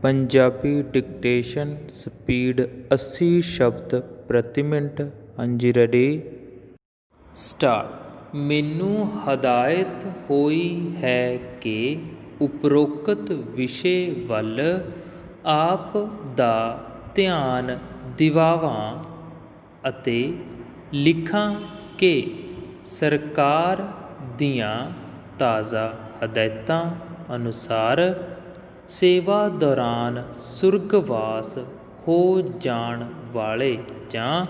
Punjabi dictation speed 80 ਸ਼ਬਦ ਪ੍ਰਤੀ minute. ਹਾਂਜੀ ਰੈਡੀ ਸਟਾਰਟ। ਮੈਨੂੰ ਹਦਾਇਤ ਹੋਈ ਹੈ ਕਿ ਉਪਰੋਕਤ ਵਿਸ਼ੇ ਵੱਲ ਆਪ ਦਾ ਧਿਆਨ ਦਿਵਾਵਾਂ ਅਤੇ ਲਿਖਾਂ ਕਿ ਸਰਕਾਰ ਦੀਆਂ ਤਾਜ਼ਾ ਹਦਾਇਤਾਂ ਅਨੁਸਾਰ ਸੇਵਾ ਦੌਰਾਨ ਸੁਰਗਵਾਸ ਹੋ ਜਾਣ ਵਾਲੇ ਜਾਂ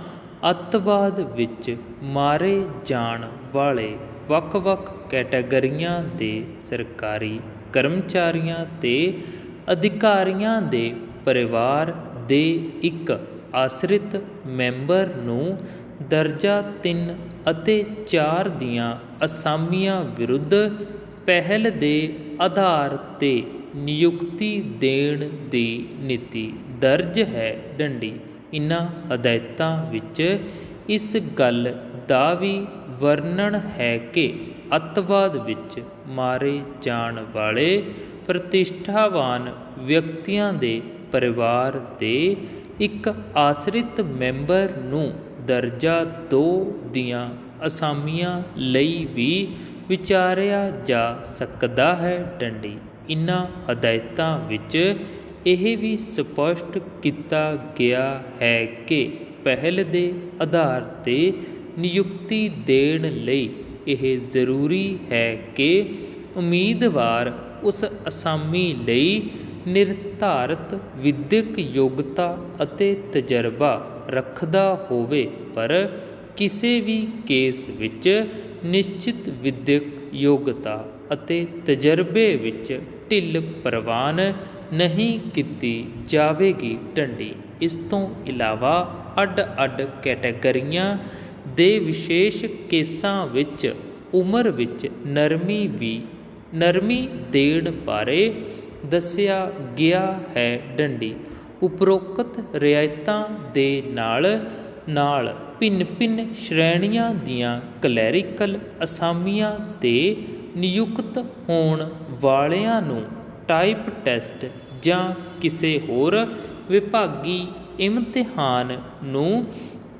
ਅੱਤਵਾਦ ਵਿੱਚ ਮਾਰੇ ਜਾਣ ਵਾਲੇ ਵੱਖ-ਵੱਖ ਕੈਟਾਗਰੀਆਂ ਦੇ ਸਰਕਾਰੀ ਕਰਮਚਾਰੀਆਂ ਤੇ ਅਧਿਕਾਰੀਆਂ ਦੇ ਪਰਿਵਾਰ ਦੇ ਇੱਕ ਆਸ਼ਰਿਤ ਮੈਂਬਰ ਨੂੰ ਦਰਜਾ 3 ਅਤੇ 4 ਦੀਆਂ ਅਸਾਮੀਆਂ ਵਿਰੁੱਧ ਪਹਿਲ ਦੇ ਆਧਾਰ 'ਤੇ ਨਿਯੁਕਤੀ ਦੇਣ ਦੀ ਨੀਤੀ ਦਰਜ ਹੈ। ਡੰਡੀ। ਇਨ੍ਹਾਂ ਹਦਾਇਤਾਂ ਵਿੱਚ ਇਸ ਗੱਲ ਦਾ ਵੀ ਵਰਣਨ ਹੈ ਕਿ ਅੱਤਵਾਦ ਵਿੱਚ ਮਾਰੇ ਜਾਣ ਵਾਲੇ ਪ੍ਰਤਿਸ਼ਠਾਵਾਨ ਵਿਅਕਤੀਆਂ ਦੇ ਪਰਿਵਾਰ ਦੇ ਇੱਕ ਆਸ਼ਰਿਤ ਮੈਂਬਰ ਨੂੰ ਦਰਜਾ 2 ਦੀਆਂ ਅਸਾਮੀਆਂ ਲਈ ਵੀ ਵਿਚਾਰਿਆ ਜਾ ਸਕਦਾ ਹੈ। ਡੰਡੀ। ਇਨ੍ਹਾਂ ਹਦਾਇਤਾਂ ਵਿੱਚ ਇਹ ਵੀ ਸਪਸ਼ਟ ਕੀਤਾ ਗਿਆ ਹੈ ਕਿ ਪਹਿਲ ਦੇ ਆਧਾਰ 'ਤੇ ਨਿਯੁਕਤੀ ਦੇਣ ਲਈ ਇਹ ਜ਼ਰੂਰੀ ਹੈ ਕਿ ਉਮੀਦਵਾਰ ਉਸ ਅਸਾਮੀ ਲਈ ਨਿਰਧਾਰਤ ਵਿਦਿਅਕ ਯੋਗਤਾ ਅਤੇ ਤਜਰਬਾ ਰੱਖਦਾ ਹੋਵੇ, ਪਰ ਕਿਸੇ ਵੀ ਕੇਸ ਵਿੱਚ ਨਿਸ਼ਚਿਤ ਵਿਦਿਅਕ ਯੋਗਤਾ ਅਤੇ ਤਜਰਬੇ ਵਿੱਚ ਢਿੱਲ ਪ੍ਰਵਾਨ ਨਹੀਂ ਕੀਤੀ ਜਾਵੇਗੀ। ਡੰਡੀ। ਇਸ ਤੋਂ ਇਲਾਵਾ ਅੱਡ-ਅੱਡ ਕੈਟਾਗਰੀਆਂ ਦੇ ਵਿਸ਼ੇਸ਼ ਕੇਸਾਂ ਵਿੱਚ ਉਮਰ ਵਿੱਚ ਨਰਮੀ ਦੇਣ ਬਾਰੇ ਦੱਸਿਆ ਗਿਆ ਹੈ। ਡੰਡੀ। ਉਪਰੋਕਤ ਰਿਆਇਤਾਂ ਦੇ ਨਾਲ ਭਿੰਨ-ਭਿੰਨ ਸ਼੍ਰੇਣੀਆਂ ਦੀਆਂ ਕਲੈਰੀਕਲ ਅਸਾਮੀਆਂ 'ਤੇ ਨਿਯੁਕਤ ਹੋਣ ਵਾਲਿਆਂ ਨੂੰ ਟਾਈਪ ਟੈਸਟ ਜਾਂ ਕਿਸੇ ਹੋਰ ਵਿਭਾਗੀ ਇਮਤਿਹਾਨ ਨੂੰ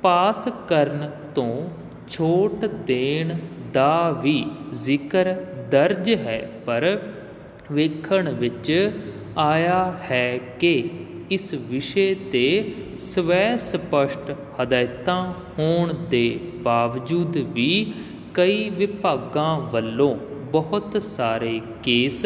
ਪਾਸ ਕਰਨ ਤੋਂ ਛੋਟ ਦੇਣ ਦਾ ਵੀ ਜ਼ਿਕਰ ਦਰਜ ਹੈ, ਪਰ ਵੇਖਣ ਵਿੱਚ ਆਇਆ ਹੈ ਕਿ ਇਸ ਵਿਸ਼ੇ 'ਤੇ ਸਵੈ ਸਪਸ਼ਟ ਹਦਾਇਤਾਂ ਹੋਣ ਦੇ ਬਾਵਜੂਦ ਵੀ ਕਈ ਵਿਭਾਗਾਂ ਵੱਲੋਂ ਬਹੁਤ ਸਾਰੇ ਕੇਸ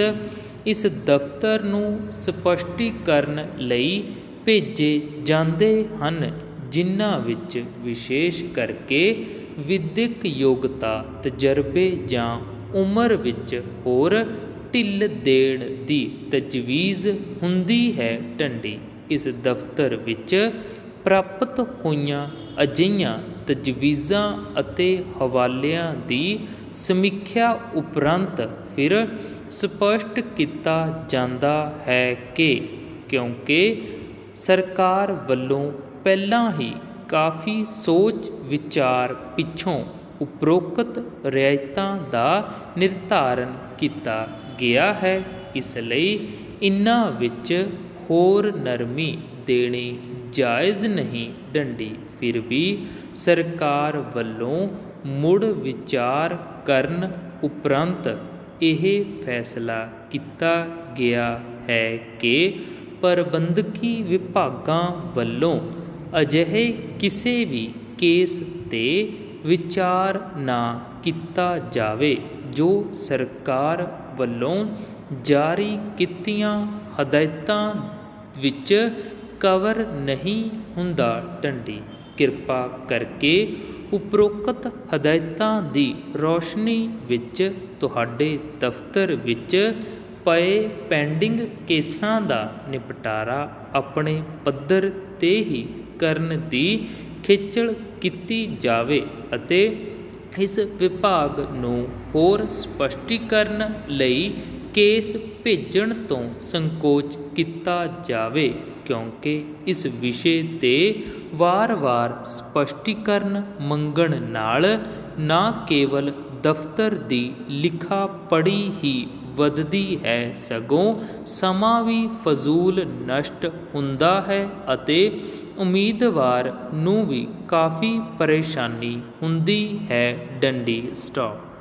ਇਸ ਦਫ਼ਤਰ ਨੂੰ ਸਪਸ਼ਟੀਕਰਨ ਲਈ ਭੇਜੇ ਜਾਂਦੇ ਹਨ, ਜਿਨ੍ਹਾਂ ਵਿੱਚ ਵਿਸ਼ੇਸ਼ ਕਰਕੇ ਵਿਦਿਅਕ ਯੋਗਤਾ, ਤਜਰਬੇ ਜਾਂ ਉਮਰ ਵਿੱਚ ਹੋਰ ਢਿੱਲ ਦੇਣ ਦੀ ਤਜਵੀਜ਼ ਹੁੰਦੀ ਹੈ। ਡੰਡੀ। ਇਸ ਦਫ਼ਤਰ ਵਿੱਚ ਪ੍ਰਾਪਤ ਹੋਈਆਂ ਅਜਿਹੀਆਂ ਤਜਵੀਜ਼ਾਂ ਅਤੇ ਹਵਾਲਿਆਂ ਦੀ ਸਮੀਖਿਆ ਉਪਰੰਤ ਫਿਰ ਸਪਸ਼ਟ ਕੀਤਾ ਜਾਂਦਾ ਹੈ ਕਿ ਕਿਉਂਕਿ ਸਰਕਾਰ ਵੱਲੋਂ ਪਹਿਲਾਂ ਹੀ ਕਾਫੀ ਸੋਚ ਵਿਚਾਰ ਪਿੱਛੋਂ ਉਪਰੋਕਤ ਰਿਆਇਤਾਂ ਦਾ ਨਿਰਧਾਰਨ ਕੀਤਾ ਗਿਆ ਹੈ, ਇਸ ਲਈ ਇਨ੍ਹਾਂ ਵਿੱਚ ਹੋਰ ਨਰਮੀ ਦੇਣੀ ਜਾਇਜ਼ ਨਹੀਂ। ਡੰਡੀ। ਫਿਰ ਵੀ ਸਰਕਾਰ ਵੱਲੋਂ ਮੁੜ ਵਿਚਾਰ ਕਰਨ ਉਪਰੰਤ ਇਹ ਫੈਸਲਾ ਕੀਤਾ ਗਿਆ ਹੈ ਕਿ ਪ੍ਰਬੰਧਕੀ ਵਿਭਾਗਾਂ ਵੱਲੋਂ ਅਜਿਹੇ ਕਿਸੇ ਵੀ ਕੇਸ 'ਤੇ ਵਿਚਾਰ ਨਾ ਕੀਤਾ ਜਾਵੇ ਜੋ ਸਰਕਾਰ ਵੱਲੋਂ ਜਾਰੀ ਕੀਤੀਆਂ ਹਦਾਇਤਾਂ ਵਿੱਚ ਕਵਰ ਨਹੀਂ ਹੁੰਦਾ। ਡੰਡੀ। ਕਿਰਪਾ ਕਰਕੇ ਉਪਰੋਕਤ ਹਦਾਇਤਾਂ ਦੀ ਰੌਸ਼ਨੀ ਵਿੱਚ ਤੁਹਾਡੇ ਦਫ਼ਤਰ ਵਿੱਚ ਪਏ ਪੈਂਡਿੰਗ ਕੇਸਾਂ ਦਾ ਨਿਪਟਾਰਾ ਆਪਣੇ ਪੱਧਰ 'ਤੇ ਹੀ ਕਰਨ ਦੀ ਖੇਚਲ ਕੀਤੀ ਜਾਵੇ ਅਤੇ ਇਸ ਵਿਭਾਗ ਨੂੰ ਹੋਰ ਸਪਸ਼ਟੀਕਰਨ ਲਈ ਕੇਸ ਭੇਜਣ ਤੋਂ ਸੰਕੋਚ ਕੀਤਾ ਜਾਵੇ, ਕਿਉਂਕਿ ਇਸ ਵਿਸ਼ੇ 'ਤੇ ਵਾਰ-ਵਾਰ ਸਪਸ਼ਟੀਕਰਨ ਮੰਗਣ ਨਾਲ ਨਾ ਕੇਵਲ ਦਫ਼ਤਰ ਦੀ ਲਿਖਾ ਪੜ੍ਹੀ ਹੀ ਵੱਧਦੀ ਹੈ, ਸਗੋਂ ਸਮਾਂ ਵੀ ਫਜ਼ੂਲ ਨਸ਼ਟ ਹੁੰਦਾ ਹੈ ਅਤੇ ਉਮੀਦਵਾਰ ਨੂੰ ਵੀ ਕਾਫੀ ਪਰੇਸ਼ਾਨੀ ਹੁੰਦੀ ਹੈ। ਡੰਡੀ ਸਟਾਪ।